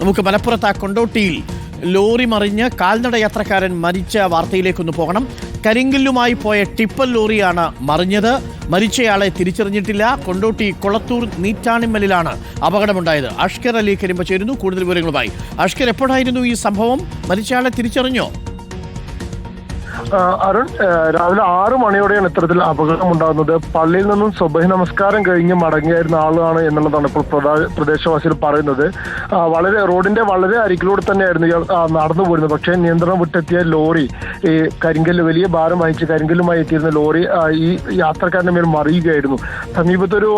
നമുക്ക് മലപ്പുറത്ത് കൊണ്ടോട്ടിയിൽ ലോറി മറിഞ്ഞ് കാൽനട യാത്രക്കാരൻ മരിച്ച വാർത്തയിലേക്കൊന്ന് പോകണം. കരിങ്കല്ലുമായി പോയ ടിപ്പർ ലോറിയാണ് മറിഞ്ഞത്. മരിച്ചയാളെ തിരിച്ചറിഞ്ഞിട്ടില്ല. കൊണ്ടോട്ടി കൊളത്തൂർ നീറ്റാണിമ്മലിലാണ് അപകടമുണ്ടായത്. അഷ്കർ അലി കരിമ്പ ചേരുന്നു കൂടുതൽ വിവരങ്ങളുമായി. അഷ്കർ, എപ്പോഴായിരുന്നു ഈ സംഭവം? മരിച്ചയാളെ തിരിച്ചറിഞ്ഞോ? അരുൺ, രാവിലെ 6 മണിയോടെയാണ് ഇത്തരത്തിൽ അപകടം ഉണ്ടാകുന്നത്. പള്ളിയിൽ നിന്നും സുബഹി നമസ്കാരം കഴിഞ്ഞ് മടങ്ങിയായിരുന്ന ആളാണ് എന്നുള്ളതാണ് ഇപ്പോൾ പ്രദേശവാസികൾ പറയുന്നത്. റോഡിന്റെ വളരെ അരികിലൂടെ തന്നെയായിരുന്നു ഇയാൾ നടന്നു പോരുന്നത്. പക്ഷേ നിയന്ത്രണം വിട്ടെത്തിയ ലോറി, ഈ കരിങ്കല്ല്, വലിയ ഭാരം വഹിച്ച് കരിങ്കല്ലുമായി എത്തിയിരുന്ന ലോറി ഈ യാത്രക്കാരന്റെ മേൽ മറിയുകയായിരുന്നു. സമീപത്തൊരു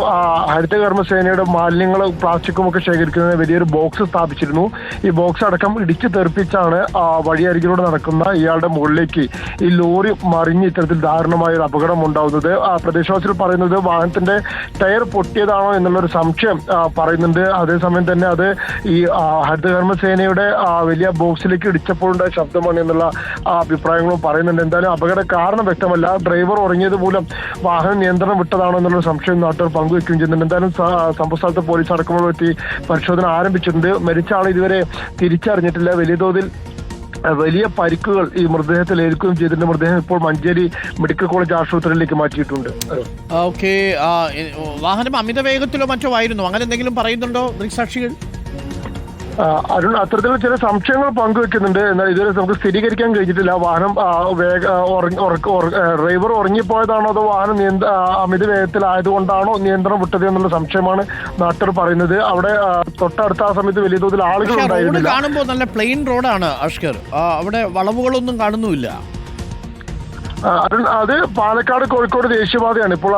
ഹരിതകർമ്മസേനയുടെ മാലിന്യങ്ങൾ, പ്ലാസ്റ്റിക്കും ഒക്കെ ശേഖരിക്കുന്നതിന് വലിയൊരു ബോക്സ് സ്ഥാപിച്ചിരുന്നു. ഈ ബോക്സ് അടക്കം ഇടിച്ചു തെറിപ്പിച്ചാണ് വഴിയരികിലൂടെ നടക്കുന്ന ഇയാളുടെ മുകളിലേക്ക് ഈ ലോറി മറിഞ്ഞ് ഇത്തരത്തിൽ ദാരുണമായ ഒരു അപകടം ഉണ്ടാവുന്നത്. പ്രദേശവാസികൾ പറയുന്നത് വാഹനത്തിന്റെ ടയർ പൊട്ടിയതാണോ എന്നുള്ളൊരു സംശയം പറയുന്നുണ്ട്. അതേസമയം തന്നെ അത് ഈ ഹരിതകർമ്മസേനയുടെ വലിയ ബോക്സിലേക്ക് ഇടിച്ചപ്പോഴുണ്ടായ ശബ്ദമാണ് എന്നുള്ള അഭിപ്രായങ്ങളും പറയുന്നുണ്ട്. എന്തായാലും അപകട കാരണം വ്യക്തമല്ല. ഡ്രൈവർ ഉറങ്ങിയത് മൂലം വാഹനം നിയന്ത്രണം വിട്ടതാണോ എന്നുള്ള സംശയം നാട്ടുകാർ പങ്കുവെക്കുകയും ചെയ്യുന്നുണ്ട്. എന്തായാലും സംഭവ സ്ഥലത്ത് പോലീസ് അടക്കമുള്ള എത്തി പരിശോധന ആരംഭിച്ചിട്ടുണ്ട്. മരിച്ച ആൾ ഇതുവരെ തിരിച്ചറിഞ്ഞിട്ടില്ല. വലിയ തോതിൽ വലിയ പരിക്കുകൾ ഈ മൃതദേഹത്തിൽ ഏൽക്കുകയും ചെയ്തിട്ടുണ്ട്. മൃതദേഹം ഇപ്പോൾ മഞ്ചേരി മെഡിക്കൽ കോളേജ് ആശുപത്രിയിലേക്ക് മാറ്റിയിട്ടുണ്ട്. ഓക്കെ, വാഹനം അമിത വേഗത്തിലോ മറ്റോ ആയിരുന്നു, അങ്ങനെ എന്തെങ്കിലും പറയുന്നുണ്ടോ ദൃക്സാക്ഷികൾ? അരുൺ, അത്തരത്തിലുള്ള ചില സംശയങ്ങൾ പങ്കുവെക്കുന്നുണ്ട്. എന്നാൽ ഇതുവരെ നമുക്ക് സ്ഥിരീകരിക്കാൻ കഴിഞ്ഞിട്ടില്ല. വാഹനം ഡ്രൈവർ ഉറങ്ങിപ്പോയതാണോ അതോ വാഹനം അമിത വേഗത്തിലായതുകൊണ്ടാണോ നിയന്ത്രണം വിട്ടത് എന്നുള്ള സംശയമാണ് നാട്ടുകാർ പറയുന്നത്. അവിടെ തൊട്ടടുത്ത ആ സമയത്ത് വലിയ തോതിൽ ആളുകൾ ഉണ്ടായിരുന്നില്ല. കാണുമ്പോൾ നല്ല പ്ലെയിൻ റോഡാണ് അഷ്കർ, അവിടെ വളവുകളൊന്നും കാണുന്നുമില്ല. അത് പാലക്കാട് കോഴിക്കോട് ദേശീയപാതയാണ്. ഇപ്പോൾ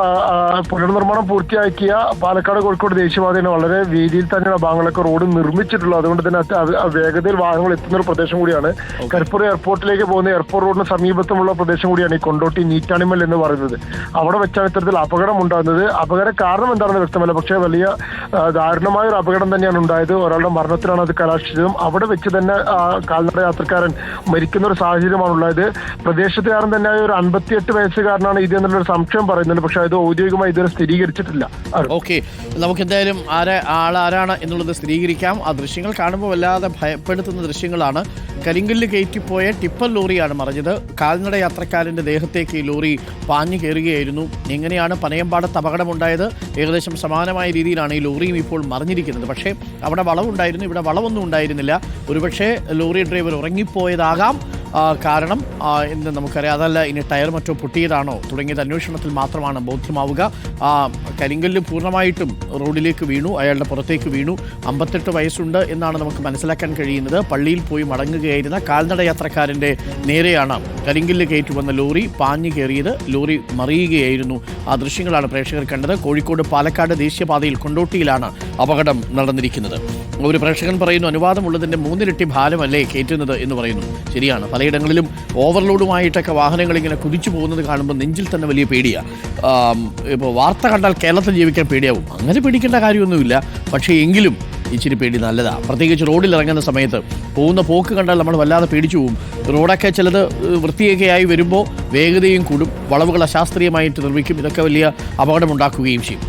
പുനർനിർമ്മാണം പൂർത്തിയാക്കിയ പാലക്കാട് കോഴിക്കോട് ദേശീയപാതയാണ്. വളരെ വീതിയിൽ തന്നെയാണ് ഭാഗങ്ങളൊക്കെ റോഡ് നിർമ്മിച്ചിട്ടുള്ളത്. അതുകൊണ്ട് തന്നെ വേഗതയിൽ വാഹനങ്ങൾ എത്തുന്ന ഒരു പ്രദേശം കൂടിയാണ്. കരിപ്പൂർ എയർപോർട്ടിലേക്ക് പോകുന്ന എയർപോർട്ട് റോഡിന് സമീപത്തുമുള്ള പ്രദേശം കൂടിയാണ് ഈ കൊണ്ടോട്ടി നീറ്റാണിമ്മൽ എന്ന് പറയുന്നത്. അവിടെ വെച്ചാണ് ഇത്തരത്തിൽ അപകടം ഉണ്ടാകുന്നത്. അപകട കാരണം എന്താണെന്ന് വ്യക്തമല്ല. പക്ഷേ വലിയ ദാരുണമായ ഒരു അപകടം തന്നെയാണ് ഉണ്ടായത്. ഒരാളുടെ മരണത്തിലാണ് അത് കലാശിച്ചതും. അവിടെ വെച്ച് തന്നെ കാൽനട യാത്രക്കാരൻ മരിക്കുന്ന ഒരു സാഹചര്യമാണ് ഉണ്ടായത്. പ്രദേശത്തുകാരൻ തന്നെ ഒരു 58 വയസ്സുകാരനാണ് ഇത് എന്നുള്ളൊരു സംശയം പറയുന്നുണ്ട്. പക്ഷെ അത് ഔദ്യോഗികമായി ഇതുവരെ സ്ഥിരീകരിച്ചിട്ടില്ല. ഓക്കെ, നമുക്ക് എന്തായാലും ആരാണ് എന്നുള്ളത് സ്ഥിരീകരിക്കാം. ആ ദൃശ്യങ്ങൾ കാണുമ്പോൾ വല്ലാതെ ഭയപ്പെടുത്തുന്ന ദൃശ്യങ്ങളാണ്. കരിങ്കല്ല് കയറ്റിപ്പോയ ടിപ്പർ ലോറിയാണ് മറിഞ്ഞത്. കാൽനട യാത്രക്കാരൻ്റെ ദേഹത്തേക്ക് ഈ ലോറി പാഞ്ഞു കയറുകയായിരുന്നു. എങ്ങനെയാണ് പനയമ്പാടത്ത് അപകടമുണ്ടായത്? ഏകദേശം സമാനമായ രീതിയിലാണ് ഈ ലോറിയും ഇപ്പോൾ മറിഞ്ഞിരിക്കുന്നത്. പക്ഷേ അവിടെ വളവുണ്ടായിരുന്നു, ഇവിടെ വളവൊന്നും ഉണ്ടായിരുന്നില്ല. ഒരുപക്ഷെ ലോറി ഡ്രൈവർ ഉറങ്ങിപ്പോയതാകാം കാരണം എന്ന് നമുക്കറിയാം. അതല്ല ഇനി ടയർ മറ്റോ പൊട്ടിയതാണോ തുടങ്ങിയത് അന്വേഷണത്തിൽ മാത്രമാണ് ബോധ്യമാവുക. കരിങ്കല്ല് പൂർണ്ണമായിട്ടും റോഡിലേക്ക് വീണു, അയാളുടെ പുറത്തേക്ക് വീണു. 58 വയസ്സുണ്ട് എന്നാണ് നമുക്ക് മനസ്സിലാക്കാൻ കഴിയുന്നത്. പള്ളിയിൽ പോയി മടങ്ങുകയായിരുന്ന കാൽനട യാത്രക്കാരൻ്റെ നേരെയാണ് കരിങ്കല്ല് കയറ്റുവന്ന ലോറി പാഞ്ഞു കയറിയത്. ലോറി മറിയുകയായിരുന്നു. ആ ദൃശ്യങ്ങളാണ് പ്രേക്ഷകർ കണ്ടത്. കോഴിക്കോട് പാലക്കാട് ദേശീയപാതയിൽ കൊണ്ടോട്ടിയിലാണ് അപകടം നടന്നിരിക്കുന്നത്. ഒരു പ്രേക്ഷകൻ പറയുന്നു, അനുവാദമുള്ളതിൻ്റെ 3 ഇരട്ടി ഭാരമല്ലേ കയറ്റുന്നത് എന്ന് പറയുന്നു. ശരിയാണ്, പലയിടങ്ങളിലും ഓവർലോഡുമായിട്ടൊക്കെ വാഹനങ്ങൾ ഇങ്ങനെ കുതിച്ചു പോകുന്നത് കാണുമ്പോൾ നെഞ്ചിൽ തന്നെ വലിയ പേടിയാണ്. ഇപ്പോൾ വാർത്ത കണ്ടാൽ കേരളത്തിൽ ജീവിക്കാൻ പേടിയാവും. അങ്ങനെ പേടിക്കേണ്ട കാര്യമൊന്നുമില്ല. പക്ഷേ എങ്കിലും ഇച്ചിരി പേടി നല്ലതാണ്. പ്രത്യേകിച്ച് റോഡിൽ ഇറങ്ങുന്ന സമയത്ത് പോകുന്ന പോക്ക് കണ്ടാൽ നമ്മൾ വല്ലാതെ പേടിച്ചു പോകും. റോഡൊക്കെ ചിലത് വൃത്തിയൊക്കെ ആയി വരുമ്പോൾ വേഗതയും കൂടും, വളവുകൾ അശാസ്ത്രീയമായിട്ട് നിർമ്മിക്കും. ഇതൊക്കെ വലിയ അപകടമുണ്ടാക്കുകയും ചെയ്യും.